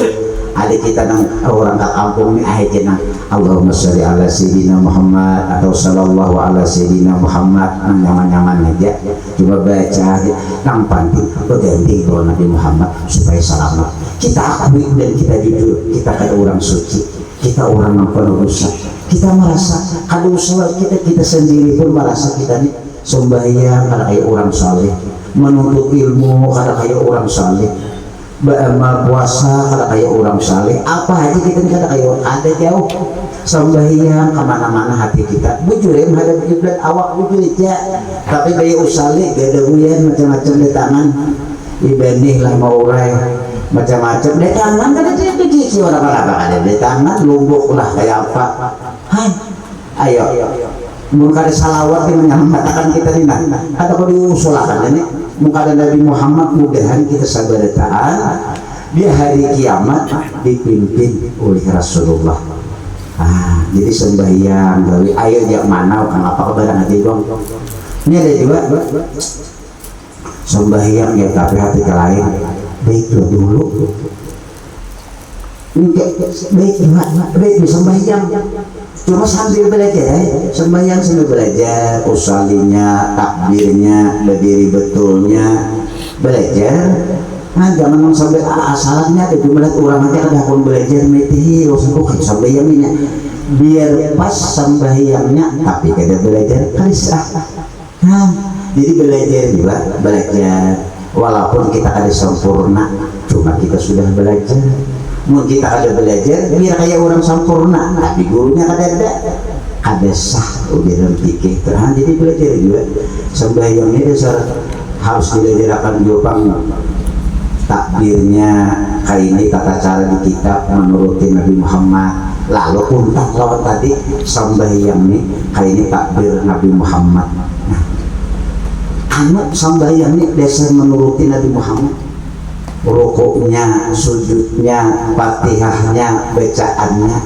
adik kita nang orang ke kampung ini aja nang Allahumma sholli ala sayyidina Muhammad atau sallallahu ala sayyidina Muhammad nang nyaman-nyaman aja cuma baca nang penting berganti doa Nabi Muhammad supaya selamat. Kita akui dan kita jujur kita kan orang suci, kita orang yang penuh dosa, kita merasa kada usaha kita sendiri pun merasa kita nih sembahyang kada kayak orang saleh, menuntut ilmu kada kayak orang saleh, beramal puasa kada kayak orang saleh, apa aja kita kada kayak orang ada jauh sembahyang kemana-mana hati kita bujur ya menghadap kiblat awak bujur aja tapi kayak usale gak ada uyan macam-macam di tangan dibanding lah mau urai macam-macam di tangan kan ada begini orang-orang ada di tangan lumbuk lah kayak apa hai ayo muka ada salawat yang menyelamatkan kita ini ada kau diusulakan ini muka ada Nabi Muhammad mudahan kita sabar taat di hari kiamat dipimpin oleh Rasulullah. Jadi sembahyang dari ayo jak mana kan apa barang hati dong ini ada juga sembahyang ya tapi hati ke lain baik dulu baik sembahyang cuma sambil belajar sembahyang sambil belajar usalinya takbirnya berdiri betulnya belajar. Jangan sampai asalnya ada jumlah orang aja ada pun belajar meti bukan sembahyangnya biar pas sembahyangnya tapi kada belajar kalis jadi belajar juga belajar walaupun kita ada sempurna cuma kita sudah belajar mau kita ada belajar biar kayak orang sempurna tapi gurunya ada sah udah pikir jadi belajar juga sembahyangnya dasar harus diajarkan jopang takbirnya kayak ini tata cara di kitab menuruti Nabi Muhammad lalu untang lawan tadi sembahyang nih kayak ini takbir Nabi Muhammad anak sembahyang nih dasar menuruti Nabi Muhammad rukuknya sujudnya fatihahnya bacaannya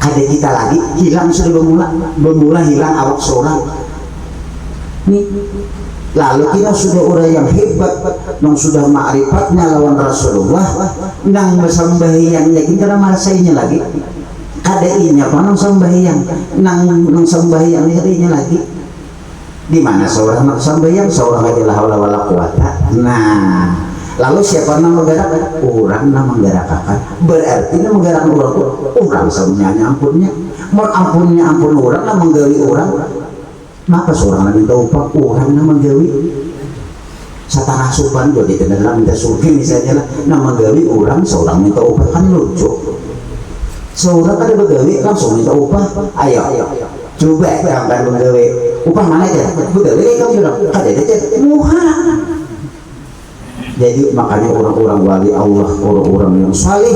ada kita lagi hilang sudah bermula hilang awak seorang nih lalu kita sudah orang yang hebat yang sudah ma'rifatnya lawan Rasulullah nang sembahyangnya kita merasainya lagi kadainya apa nang sembahyang nang sembahyang harinya lagi di mana seorang sembahyang seorang aja la haula wala quwata lalu siapa yang menggerak orang yang menggerakkan berarti yang menggerakkan orang semuanya ampunnya mau ampunnya ampun orang yang menggawi orang maka seorang yang minta upah orang yang menggawi satang asupan jadi tidak minta surga misalnya lah yang menggawi orang seorang minta upah kan lucu seorang ada menggawi langsung minta upah ayo coba gambar menggawi upah mana aja menggawi kamu bilang ada aja muha. Jadi makanya orang-orang wali Allah orang-orang yang saleh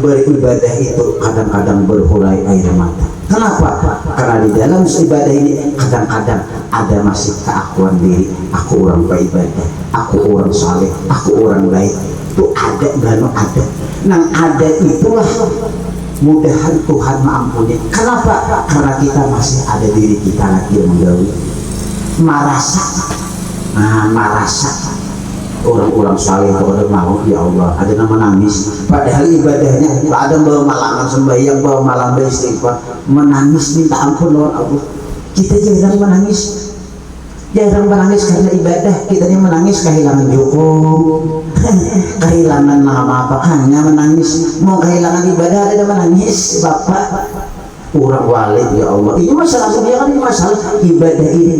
beribadah itu kadang-kadang berhulai air mata. Kenapa? Karena di dalam ibadah ini kadang-kadang ada masih keakuan diri. Aku orang beribadah, aku orang saleh, aku orang baik. Itu ada, gano ada. Nah ada itulah mudahan Tuhan mengampuni. Kenapa? Karena kita masih ada diri kita lagi yang menggawi. Marasa. Orang-orang saleh kepada mau ya Allah ada nama nangis padahal ibadahnya ada bawa malangan sembahyang bawa malam beristighfar menangis minta ampun lawan Allah kita jarang menangis karena ibadah kita ini menangis kehilangan Joko kehilangan nama apa hanya menangis mau kehilangan ibadah ada menangis Bapak orang wali ya Allah ini masalah dia kan ini masalah ibadah ini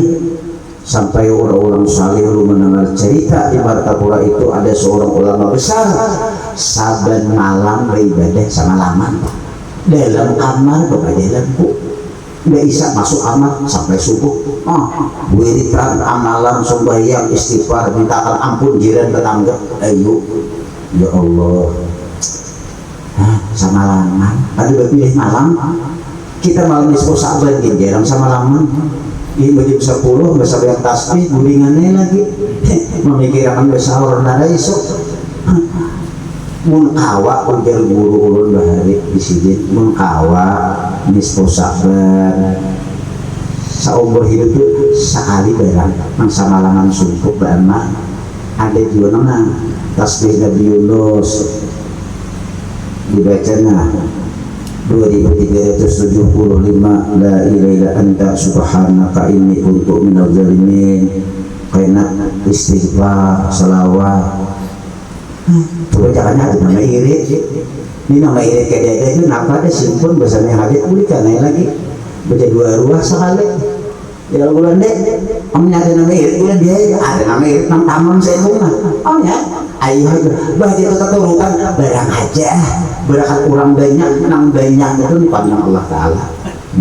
sampai orang-orang saleh lu mendengar cerita di Martapura itu ada seorang ulama besar saban malam beribadah semalaman dalam kamar berbeda lampu, nggak bisa masuk kamar sampai subuh. Wiritan amalan sembahyang istighfar mintakan ampun jiran tetangga. Ayo ya Allah, semalaman ada berpilih malam kita malam nisfu Sa'ban jarang semalaman. Ini bagi 10 besar yang tasbih gulingannya lagi memikirkan besar nada isuk mun kawa ujar guru ulun bahari di sini mun kawa nisfu Sa'ban seumur hidup itu sekali barang nang samalaman sumpuk barang ada juga nang tasbih Nabi Yunus dibacanya 2375 la ilaha illa anta subhanaka inni kuntu minadz zalimin. Karena istighfar salawat coba caranya ada nama irit ini nama irit kayak dia itu kenapa ada simpun besarnya hadit boleh kan lagi baca 2 ruah sekali ya bulan deh omnya ada nama irit bulan dia ada nama irit 6 taman saya bunga omnya ayo bah dia keturutan barang aja berkat kurang banyak nang banyak itu dipandang Allah Ta'ala.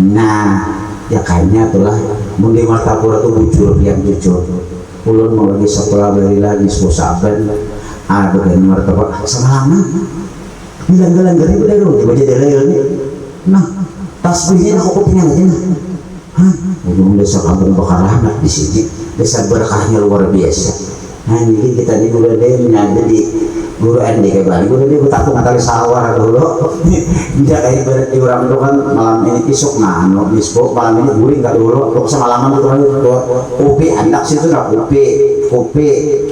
Nah ya kayaknya itulah mundi Martapura itu bujur yang jujur ulun mau lagi sekolah dari lagi Sa'ban ada dari Martapura semalaman bilang-bilang gini udah dulu coba jadi ini nah tasbihnya aku punya aja nah udah desa kampung bakar rahmat di sini desa berkahnya luar biasa. Nah ini kita di gula deh menyada di guru Andi kayak Bali guru dia tak ngatali sawah dulu tidak kayak ibarat di orang itu kan malam ini isuk nah no bispo malam ini guring nggak dulu kok semalaman itu kan kopi anak situ lah kopi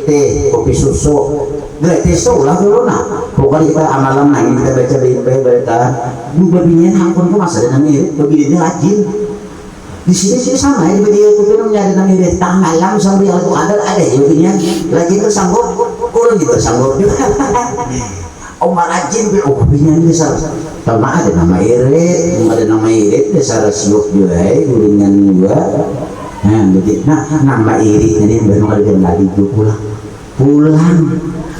teh kopi susu gratis tuh lah dulu nah pokoknya kita amalan nah ini kita baca BIP berita babinya ampun kok masa ada namanya begini rajin di sini sih sama ya di itu film ada namanya tang malam sampai yang itu ada ya begini lagi bersanggup kurang gitu bersanggup juga Omar rajin kopinya ini besar sama ada nama irit besar siuk juga gulingan juga nah begitu nama iritnya ini baru ada jam lagi pulang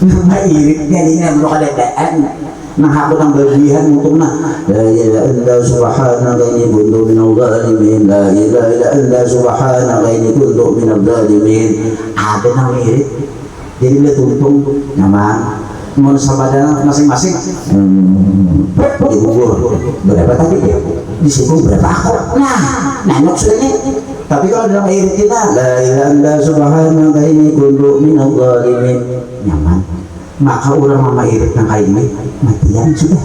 nama iritnya ini baru ada daan nah aku nang berlebihan untuk la ilaha illa subhanaka inni kuntu minadz zalimin la ilaha illa subhanaka inni kuntu minadz zalimin ada nama irit jadi dia tuntung nama mun sabada masing-masing di gugur berapa tadi ya di situ berapa akor nah maksudnya tapi kalau dalam irit kita la ilaha illa subhanaka inni kuntu minadz zalimin nyaman maka orang mama irit nang kain ini matian sudah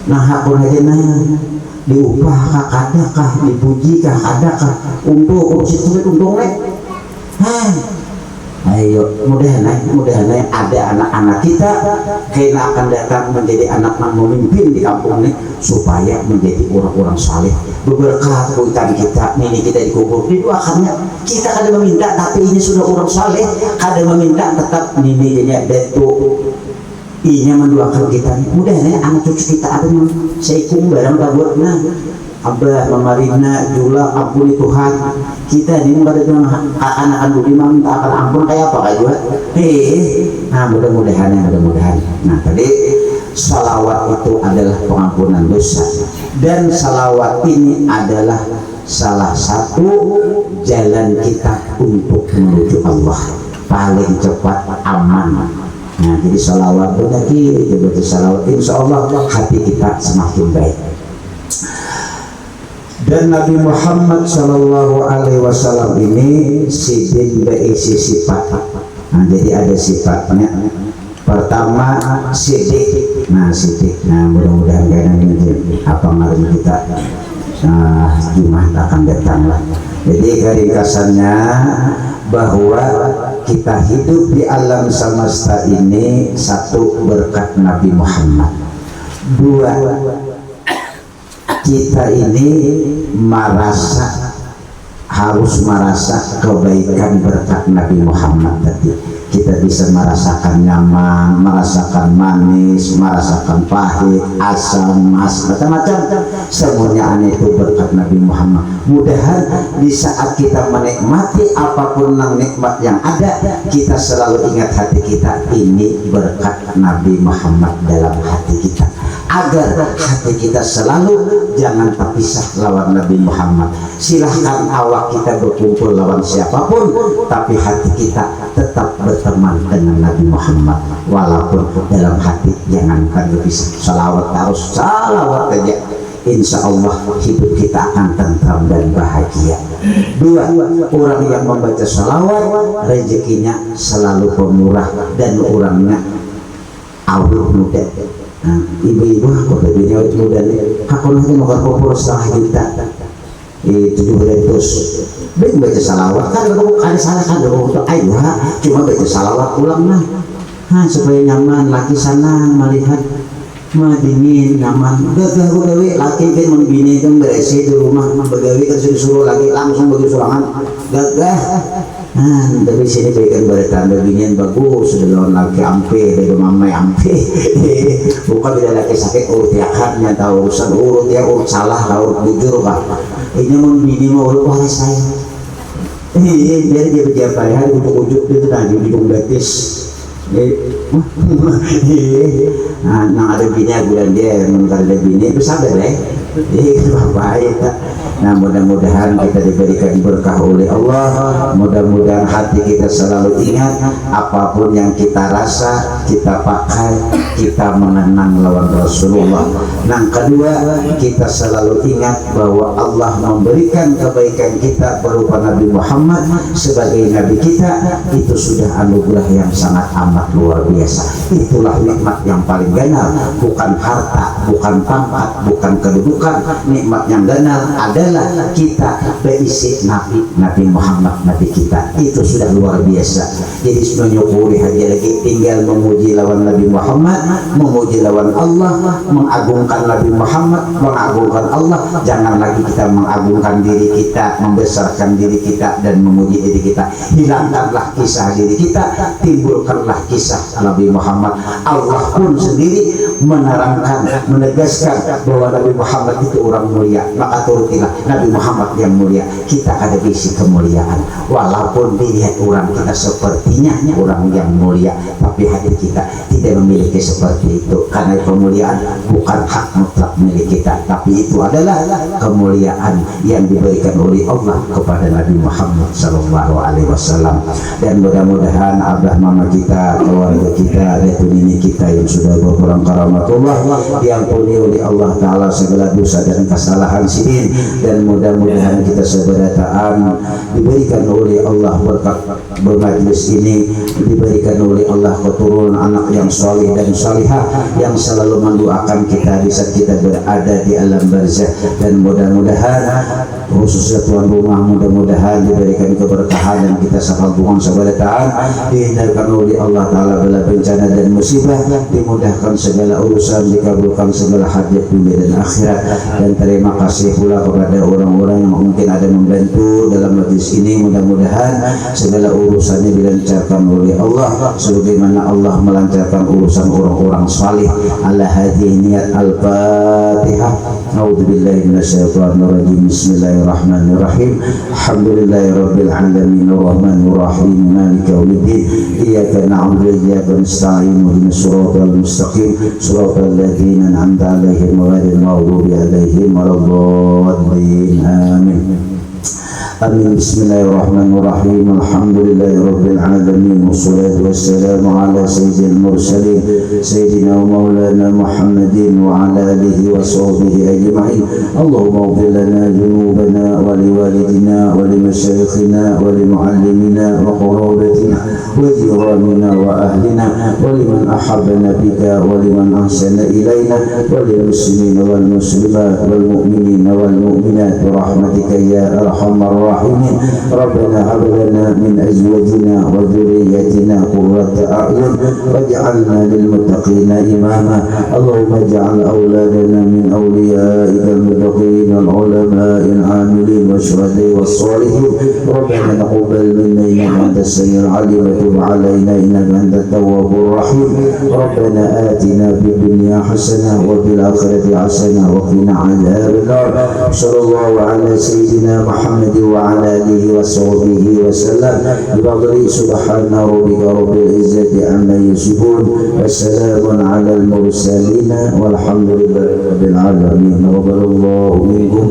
nah hakun aja nah diupah kah kadakah dipuji kah kadakah untuk situ untung ayo mudah-mudahan ada anak-anak kita kena akan datang menjadi anak memimpin di kampung ini supaya menjadi orang-orang saleh berberkah hutan kita ini kita dikubur didoakannya kita kada meminta tapi ini sudah orang saleh kada meminta tetap ini jadinya datu inya mendoakan kita mudah-mudahan anak cucu kita ada yang seikung barang tabutna Abah memarina jula ampuni Tuhan kita ini pada anak-anak budiman minta akan ampun kayak apa kayak juga nah mudah-mudahan nah tadi salawat itu adalah pengampunan dosa dan salawat ini adalah salah satu jalan kita untuk menuju Allah paling cepat aman. Nah jadi salawat itu lagi jadi salawat insya Allah hati kita semakin baik. Dan Nabi Muhammad Shallallahu Alaihi Wasallam ini sidin berisi sifat. Nah, jadi ada sifatnya. Pertama sidik. Nah mudah-mudahan kalian ini apa ngaruh kita. Jumat akan datang lah. Jadi ringkasannya bahwa kita hidup di alam semesta ini satu berkat Nabi Muhammad. Dua kita ini harus merasa kebaikan berkat Nabi Muhammad tadi kita bisa merasakan nyaman, merasakan manis, merasakan pahit, asam, macam-macam. Semuanya itu berkat Nabi Muhammad. Mudahan di saat kita menikmati apapun nikmat yang ada, kita selalu ingat hati kita ini berkat Nabi Muhammad dalam hati kita, agar hati kita selalu jangan terpisah lawan Nabi Muhammad. Silahkan awak kita berkumpul lawan siapapun, tapi hati kita tetap berteman dengan Nabi Muhammad. Walaupun dalam hati jangankan berpisah, salawat harus salawat aja. Insya Allah hidup kita akan tentram dan bahagia. Dua, orang yang membaca salawat rezekinya selalu pemurah dan orangnya awet muda. Nah, ibu-ibu aku berbeda muda nih. Aku nanti mau berkumpul setengah juta. 700. Baik baca salawat kan kalau kali salah kan untuk ayo cuma baca salawat ulang lah. Supaya nyaman laki senang melihat dingin nyaman gawe laki kan membini kan beresi di rumah begawe kan disuruh lagi langsung bagi surangan gagah. Tapi sini berikan bertanda binian bagus sudah laki ampe dari mamai ampe bukan bila laki sakit urut yakan yang tahu urusan urut ya urut salah urut bujur pak ini membini mau urut wahai saya biar dia berjapa ya ujuk-ujuk dia tadi ujung betis nah ada bini bulan dia mengenai ada bini itu sabar ya baik. Nah mudah-mudahan kita diberikan berkah oleh Allah, mudah-mudahan hati kita selalu ingat apapun yang kita rasa kita pakai, kita mengenang lawan Rasulullah. Yang kedua, kita selalu ingat bahwa Allah memberikan kebaikan kita berupa Nabi Muhammad sebagai Nabi kita, itu sudah anugerah yang sangat amat luar biasa. Itulah nikmat yang paling ganas, bukan harta, bukan pangkat, bukan kedudukan. Nikmat yang ganas adalah kita berisi Nabi Muhammad, Nabi kita. Itu sudah luar biasa. Jadi menyukuri hanya lagi tinggal memuji lawan Nabi Muhammad, memuji lawan Allah, mengagungkan Nabi Muhammad, mengagungkan Allah. Jangan lagi kita mengagungkan diri kita, membesarkan diri kita dan memuji diri kita. Hilangkanlah kisah diri kita, timbulkanlah kisah Nabi Muhammad. Allah pun sendiri menerangkan, menegaskan bahwa Nabi Muhammad itu orang mulia, maka turutilah Nabi Muhammad yang mulia. Kita ada visi kemuliaan, walaupun dilihat orang kita sepertinya orang yang mulia, tapi hati kita tidak memiliki seperti itu. Karena kemuliaan bukan hak mutlak milik kita, tapi itu adalah kemuliaan yang diberikan oleh Allah kepada Nabi Muhammad SAW. Dan mudah-mudahan abah mama kita, keluarga kita, dan ini kita yang sudah berkurang karamatullah diampuni oleh Allah Ta'ala segala dosa dan kesalahan sini, dan mudah-mudahan kita seberataan diberikan oleh Allah berkat bermajlis ini, diberikan oleh Allah keturunan anak yang soleh dan salihah yang selalu mendoakan kita di saat kita berada di alam barzah. Dan mudah-mudahan khususnya tuan rumah, mudah-mudahan diberikan keberkahan dan kita sambungan seberataan, dihindarkan oleh Allah Ta'ala bala bencana dan musibah, dimudahkan segala urusan, dikabulkan segala hajat dunia dan akhirat. Dan terima kasih pula kepada orang-orang yang mungkin ada membantu dalam majlis ini. Mudah-mudahan segala urusannya dilancarkan oleh Allah sebagaimana Allah melancarkan urusan orang-orang salih. Ala hadhihi niat al-Fatihah. A'udzubillahi minasyaitonirrajim. Bismillahirrahmanirrahim. Alhamdulillahirabbil alamin arrahmanir rahim maliki yaumiddin. Iyyaka na'budu wa iyyaka nasta'in. Ihdinas siratal mustaqim siratal ladzina an'amta 'alaihim ghairil maghdubi 'alaihim waladdallin. Amin. Amin. Bismillahirrahmanirrahim. Alhamdulillahirabbil alamin wassalatu wassalamu ala sayyidil mursalin sayyidina wa maulana Muhammadin wa ala alihi wa sahbihi ajma'in. Allahumma ighfir lana dhunubana wa liwalidina wa limashayikhina wa limuallimina wa qurrabatina wa jiranina wa ahlina wa liman ahabbana bika wa liman ahsana ilayna wa lil muslimina wal muslimat wal mu'minina wal mu'minat bi rahmatika ya arhamar الراحمين ربنا هب لنا من أزواجنا وذرياتنا قرة أعين واجعلنا للمتقين إماما اللهم اجعل أولادنا من أوليائك المتقين العلماء العاملين والشهداء والصالحين ربنا تقبل منا إنك أنت السميع العليم وتب علينا إنك أنت التواب الرحيم ربنا آتنا في الدنيا حسنة وفي الآخرة حسنة وقنا عذاب النار صلى الله على سيدنا محمد وعلى آله وصحبه وسلم بفضل سبحان ربك رب العزة عما يصفون وسلام على المرسلين والحمد لله رب العالمين وبارك الله منكم